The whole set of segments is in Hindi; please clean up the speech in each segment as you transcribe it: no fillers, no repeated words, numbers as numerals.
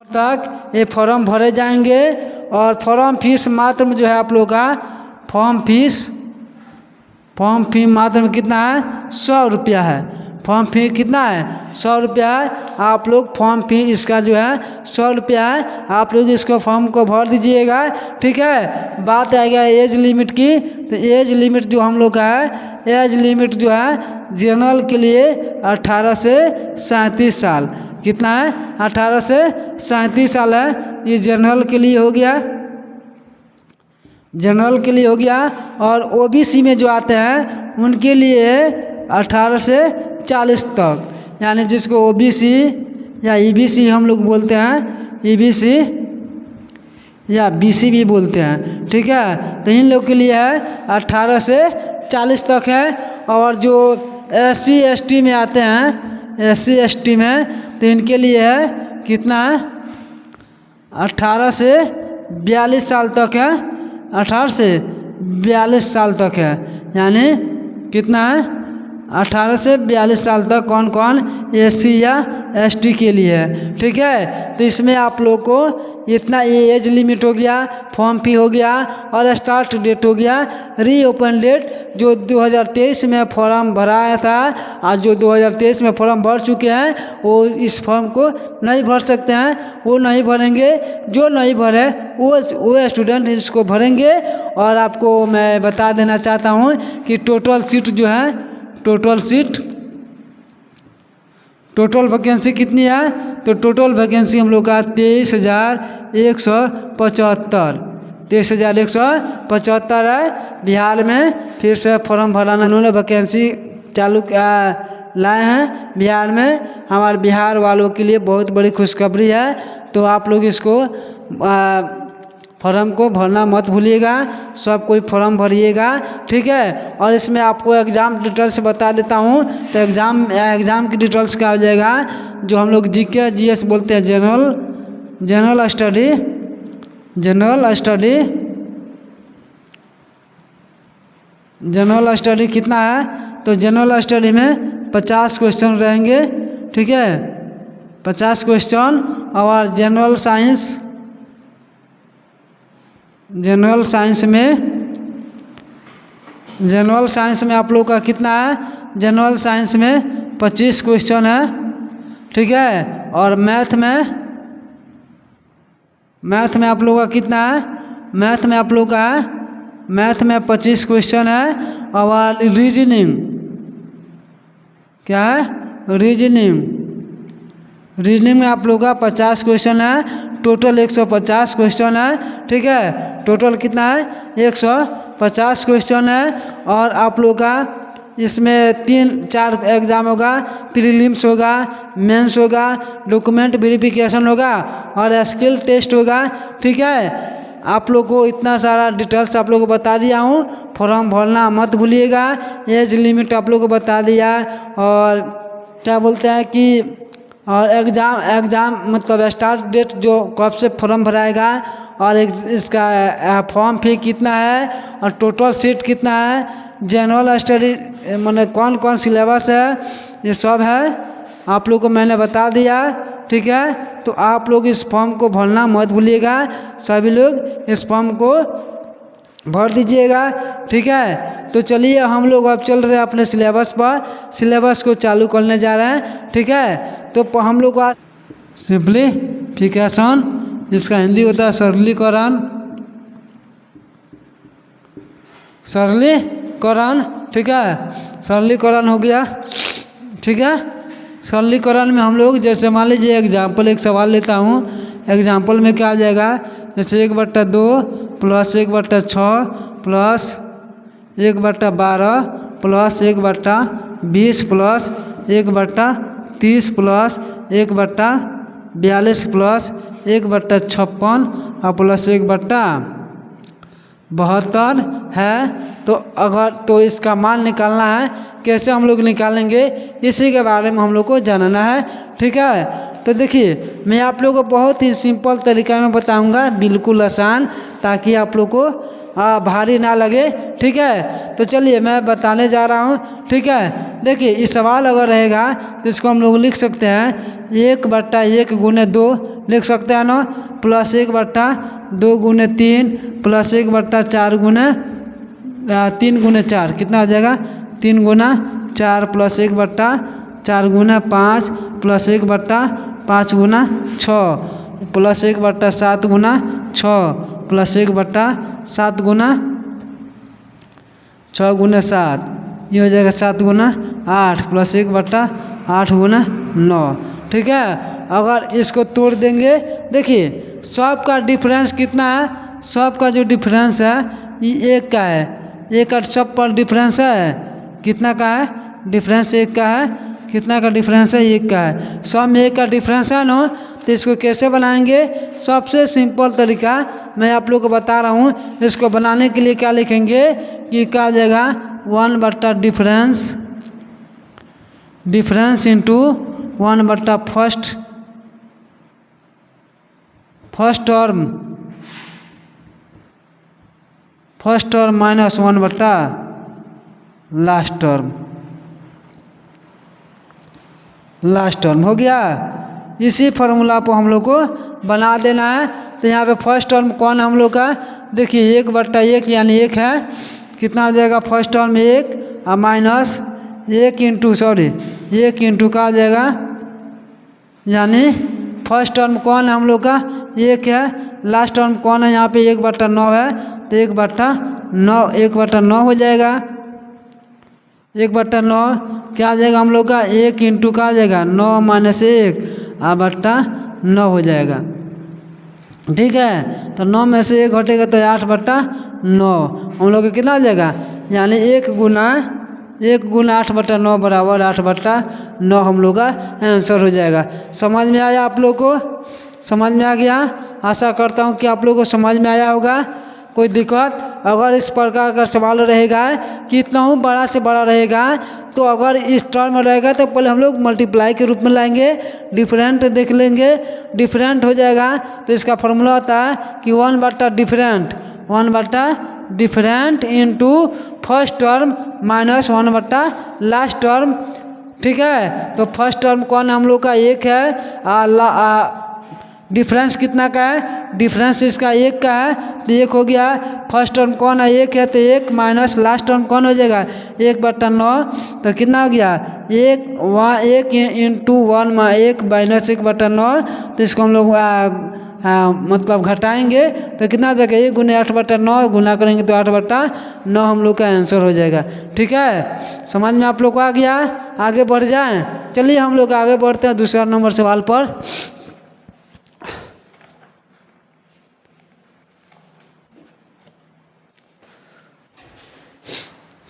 तक ये फॉर्म भरे जाएंगे और फॉर्म फीस मात्र में जो है आप लोग का फॉर्म फी मात्र में कितना है 100 रुपया है। फॉर्म फी कितना है 100 रुपया है। आप लोग फॉर्म फी इसका जो है 100 रुपया है। आप लोग इसको फॉर्म को भर दीजिएगा, ठीक है। बात आएगा एज लिमिट की, तो एज लिमिट जो हम लोग का है, एज लिमिट जो है जनरल के लिए 18 से 37 साल। कितना है 18 से 37 साल है। ये जनरल के लिए हो गया, जनरल के लिए हो गया। और ओबीसी में जो आते हैं उनके लिए 18 से 40 तक, यानी जिसको ओबीसी या ईबीसी हम लोग बोलते हैं, ईबीसी या बीसी भी बोलते हैं, ठीक है। तो इन लोग के लिए है 18 से 40 तक है। और जो एससी एसटी में आते हैं, एससी एसटी में, तो इनके लिए है कितना है 18 से 42 साल तक है। 18 से 42 साल तक है, यानी कितना है 18 से 42 साल तक कौन कौन एससी या एसटी के लिए है, ठीक है। तो इसमें आप लोग को इतना एज लिमिट हो गया, फॉर्म फी हो गया और स्टार्ट डेट हो गया। रीओपन डेट जो 2023 में फॉर्म भराया था और जो 2023 में फॉर्म भर चुके हैं वो इस फॉर्म को नहीं भर सकते हैं, वो नहीं भरेंगे। जो नहीं भरे वो स्टूडेंट इसको भरेंगे। और आपको मैं बता देना चाहता हूँ कि टोटल सीट जो है, टोटल वैकेंसी कितनी है, तो टोटल वैकेंसी हम लोग का 23,175 है। बिहार में फिर से फॉर्म भराना उन्होंने वैकेंसी चालू लाए हैं बिहार में। हमारे बिहार वालों के लिए बहुत बड़ी खुशखबरी है। तो आप लोग इसको फॉर्म को भरना मत भूलिएगा, सब कोई फॉर्म भरिएगा, ठीक है। और इसमें आपको एग्ज़ाम डिटेल्स बता देता हूँ। तो एग्ज़ाम की डिटेल्स क्या हो जाएगा, जो हम लोग जीके जीएस बोलते हैं, जनरल स्टडी कितना है, तो जनरल स्टडी में 50 क्वेश्चन रहेंगे, ठीक है, 50 क्वेश्चन। और जनरल साइंस में आप लोग का कितना है, जनरल साइंस में 25 क्वेश्चन है, ठीक है। और मैथ में आप लोग का कितना है, मैथ में आप लोग का है, मैथ में 25 क्वेश्चन है। और रीजनिंग क्या है, रीजनिंग में आप लोग का 50 क्वेश्चन है। टोटल 150 क्वेश्चन है, ठीक है। टोटल कितना है 150 क्वेश्चन है। और आप लोग का इसमें 3-4 एग्ज़ाम होगा, प्रीलिम्स होगा, मेंस होगा, डॉक्यूमेंट वेरिफिकेशन होगा और स्किल टेस्ट होगा, ठीक है। आप लोग को इतना सारा डिटेल्स आप लोग को बता दिया हूँ। फॉर्म भरना मत भूलिएगा। एज लिमिट आप लोग को बता दिया। और क्या बोलते हैं कि और एग्ज़ाम मतलब स्टार्ट डेट जो कब से फॉर्म भराएगा और इसका फॉर्म फी कितना है और टोटल सीट कितना है, जनरल स्टडी मैंने कौन कौन सिलेबस है, ये सब है आप लोग को मैंने बता दिया, ठीक है। तो आप लोग इस फॉर्म को भरना मत भूलिएगा। सभी लोग इस फॉर्म को भर दीजिएगा, ठीक है। तो चलिए हम लोग अब चल रहे हैं अपने सिलेबस पर, सिलेबस को चालू करने जा रहे हैं, ठीक है। तो हम लोग का सिंप्लीफिकेशन, इसका हिंदी होता है सरलीकरण, ठीक है। सरलीकरण हो गया, ठीक है। सरलीकरण में हम लोग जैसे मान लीजिए एग्जाम्पल एक सवाल लेता हूँ। एग्जाम्पल में क्या आ जाएगा, जैसे 1/2 plus 1/6 plus 1/12 plus 1/20 plus 1/30 plus 1/42 plus 1/56 और प्लस 1/72 है। तो इसका मान निकालना है। कैसे हम लोग निकालेंगे, इसी के बारे में हम लोग को जानना है, ठीक है। तो देखिए मैं आप लोगों को बहुत ही सिंपल तरीका में बताऊंगा, बिल्कुल आसान, ताकि आप लोग को भारी ना लगे। ठीक है, तो चलिए मैं बताने जा रहा हूँ। ठीक है, देखिए इस सवाल अगर रहेगा तो इसको हम लोग लिख सकते हैं 1/1 गुने 2 लिख सकते हैं ना, प्लस 1/2 गुने 3 प्लस 1/4 गुने 3 गुने 4 कितना हो जाएगा 3 गुना 4 प्लस 1/4 गुना 5 प्लस 1/5 गुना 6 प्लस 1/7 गुना 6 प्लस 1/7 गुना 6 गुना 7 ये हो जाएगा 7 गुना 8 प्लस 1/8 गुना 9। ठीक है, अगर इसको तोड़ देंगे, देखिए सब का डिफरेंस कितना है, सब का जो डिफरेंस है ये 1 का है, 1 का सब पर डिफरेंस है कितना का है, डिफरेंस 1 का है, कितना का डिफरेंस है 1 का है, सब में 1 का डिफरेंस है ना। तो इसको कैसे बनाएंगे, सबसे सिंपल तरीका मैं आप लोग को बता रहा हूँ। इसको बनाने के लिए क्या लिखेंगे कि क्या हो जाएगा 1 difference, difference into 1 first term, first term minus 1 last term, last term हो गया। इसी फार्मूला को हम लोग को बना देना है। तो यहाँ पे फर्स्ट टर्म कौन हम लोग का, देखिए 1/1 यानी 1 है, कितना हो जाएगा फर्स्ट टर्म 1 और माइनस 1 इंटू सॉरी 1 इंटू का हो जाएगा, यानी फर्स्ट टर्म कौन है हम लोग का 1 है, लास्ट टर्म कौन है यहाँ पे 1/9 है, तो 1/9 हो जाएगा। 1/9 क्या आ जाएगा हम लोग का 1 इंटू का आ जाएगा 9 माइनस 1 8/9 हो जाएगा। ठीक है, तो 9 में से 1 घटेगा तो 8/9 हम लोग का कितना हो जाएगा, यानी 1 गुना 8/9 बराबर 8/9 हम लोग का आंसर हो जाएगा। समझ में आया आप लोग को, समझ में आ गया, आशा करता हूँ कि आप लोग को समझ में आया होगा। कोई दिक्कत अगर इस प्रकार का सवाल रहेगा कि इतना हूँ बड़ा से बड़ा रहेगा, तो अगर इस टर्म में रहेगा तो पहले हम लोग मल्टीप्लाई के रूप में लाएंगे, डिफरेंट देख लेंगे, डिफरेंट हो जाएगा तो इसका फॉर्मूला होता है कि 1 different into first term minus 1 last term. ठीक है, तो फर्स्ट टर्म कौन हम लोग का 1 है, डिफरेंस कितना का है, डिफरेंस इसका 1 का है, तो 1 हो गया। फर्स्ट टर्म कौन है 1 है, तो 1 माइनस लास्ट टर्म कौन हो जाएगा 1/9, तो कितना हो गया 1 इंटू 1 माइनस 1/9, तो इसको हम लोग मतलब घटाएंगे तो कितना हो जाएगा 1 गुने 8/9 गुना करेंगे तो 8/9 हम लोग का आंसर हो जाएगा। ठीक है, समझ में आप लोग को आ गया, आगे बढ़ जाएं। चलिए हम लोग आगे बढ़ते हैं दूसरा नंबर सवाल पर।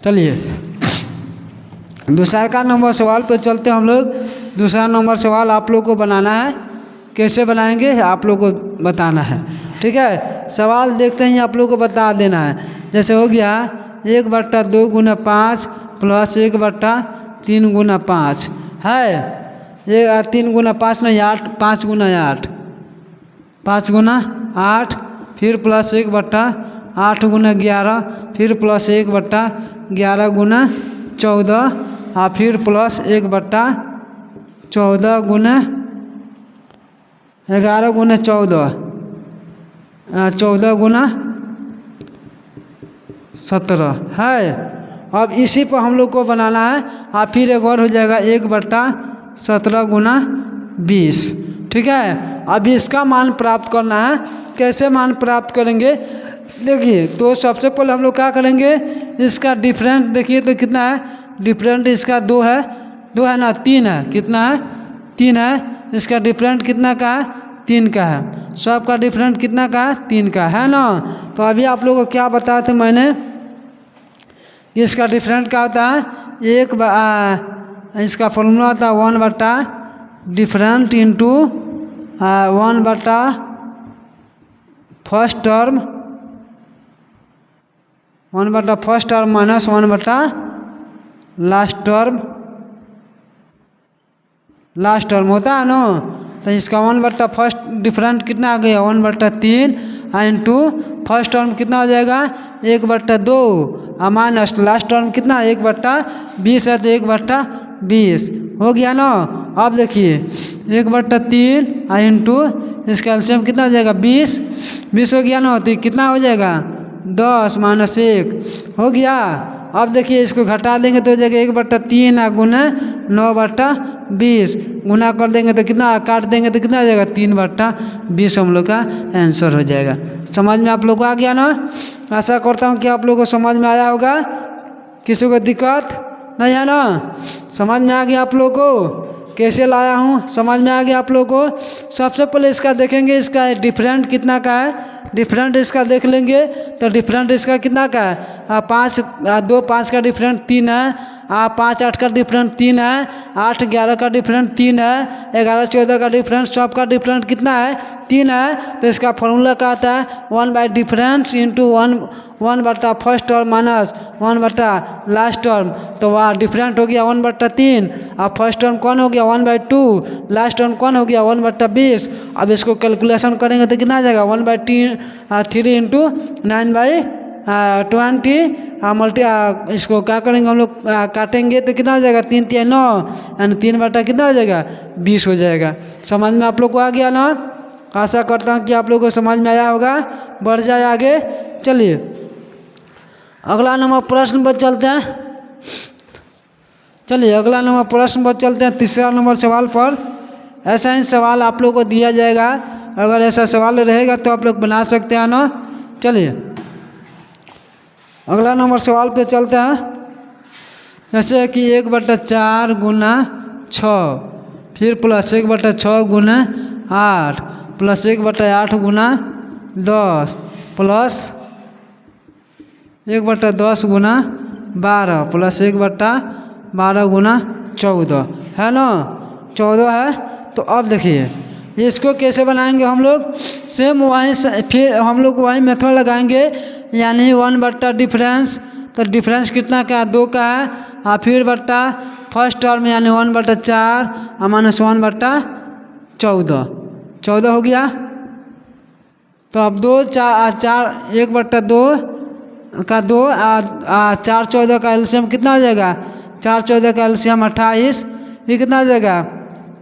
चलिए दूसरा नंबर सवाल पे चलते हैं हम लोग। दूसरा नंबर सवाल आप लोग को बनाना है, कैसे बनाएंगे आप लोग को बताना है। ठीक है, सवाल देखते हैं आप लोग को बता देना है। जैसे हो गया 1/2 गुना 5 प्लस 1/3 गुना 5 है, ये 3 गुना 5 नहीं 8, 5 गुना 8, 5 गुना 8 फिर प्लस 1/8 गुना 11 फिर प्लस 1/11 गुना 14 और फिर प्लस 1/14 गुना 11 गुना 14 14 गुना 17 है। अब इसी पर हम लोग को बनाना है, और फिर एक और हो जाएगा 1/17 गुना 20। ठीक है, अब इसका मान प्राप्त करना है। कैसे मान प्राप्त करेंगे, देखिए तो सबसे पहले हम लोग क्या करेंगे, इसका डिफरेंट देखिए तो कितना है, डिफरेंट इसका 2 है, 2 है ना 3 है, कितना है 3 है, इसका डिफरेंट कितना का है 3 का है, सब का डिफरेंट कितना का है 3 का है ना। तो अभी आप लोगों को क्या बताया था मैंने, इसका डिफरेंट क्या होता है इसका फॉर्मूला होता है 1 different into 1 first term, 1 first term minus 1 last term, last term होता है ना। तो इसका 1 बट्टा फर्स्ट डिफरेंट कितना आ गया 1/3 इंटू फर्स्ट टर्म कितना हो जाएगा 1/2 और माइनस लास्ट टर्म कितना 1/20 है तो 1/20 हो गया ना। अब देखिए 1/3 इंटू इसका एलसीएम कितना हो जाएगा 20 हो गया ना, तो कितना हो जाएगा 10 - 1 हो गया। अब देखिए इसको घटा देंगे तो हो जाएगा 1/3 गुना 9/20 गुना कर देंगे तो कितना काट देंगे तो कितना आ जाएगा 3/20 हम लोग का आंसर हो जाएगा। समझ में आप लोग को आ गया ना। आशा करता हूँ कि आप लोग को समझ में आया होगा, किसी को दिक्कत नहीं है ना। समझ में आ गया आप लोग को कैसे लाया हूँ, समझ में आ गया आप लोग को। सबसे पहले इसका देखेंगे इसका डिफरेंट कितना का है, डिफरेंट इसका देख लेंगे तो डिफरेंट इसका कितना का है 5 2 5 का डिफरेंट 3 है, 5 8 का डिफरेंट 3 है, 8 11 का डिफरेंट 3 है, 11 14 का डिफरेंट सब का डिफरेंट कितना है 3 है। तो इसका फॉर्मूला क्या आता है 1 डिफरेंस इंटू 1 बट्टा फर्स्ट टर्म माइनस 1 बट्टा लास्ट टर्म। तो वह डिफरेंट हो गया 1/3 और फर्स्ट टर्म कौन हो गया 1/2, लास्ट टर्म कौन हो गया 1/20। अब इसको कैलकुलेशन करेंगे तो कितना आ जाएगा 1/3 इंटू 9/20 मल्टी इसको क्या करेंगे हम लोग काटेंगे तो कितना हो जाएगा 3 3 9 यानी 3 कितना हो जाएगा 20 हो जाएगा। समझ में आप लोग को आ गया ना। आशा करता हूँ कि आप लोग को समझ में आया होगा। बढ़ जाए आगे, चलिए अगला नंबर प्रश्न पर चलते हैं। चलिए अगला नंबर प्रश्न पर चलते हैं। तीसरा नंबर सवाल पर ऐसा ही सवाल आप लोग को दिया जाएगा, अगर ऐसा सवाल रहेगा तो आप लोग बना सकते हैं ना। चलिए अगला नंबर सवाल पे चलते हैं। जैसे कि 1/4 गुना 6 फिर प्लस 1/6 गुना 8 प्लस 1/8 गुना 10 प्लस 1/10 गुना 12 प्लस 1/12 गुना 14 है ना, 14 है। तो अब देखिए इसको कैसे बनाएंगे हम लोग, सेम वहीं फिर हम लोग वहीं मेथड लगाएंगे, यानी 1 बट्टा डिफरेंस। तो डिफरेंस कितना का 2 का है और फिर बट्टा फर्स्ट टर्म यानी 1/4 और माइनस 1/14 हो गया। तो अब 2 4 1/2 का 2 4 14 का एलसीएम कितना हो जाएगा 4 14 का एलसीएम 28, ये कितना हो जाएगा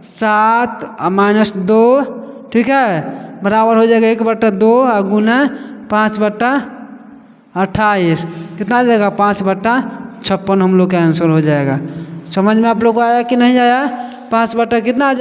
7 -2 ठीक है बराबर हो जाएगा 1/2 और गुना 5/28 कितना आ जाएगा 5/56 हम लोग का आंसर हो जाएगा। समझ में आप लोग को आया कि नहीं आया, 5 बटा कितना आ जाएगा।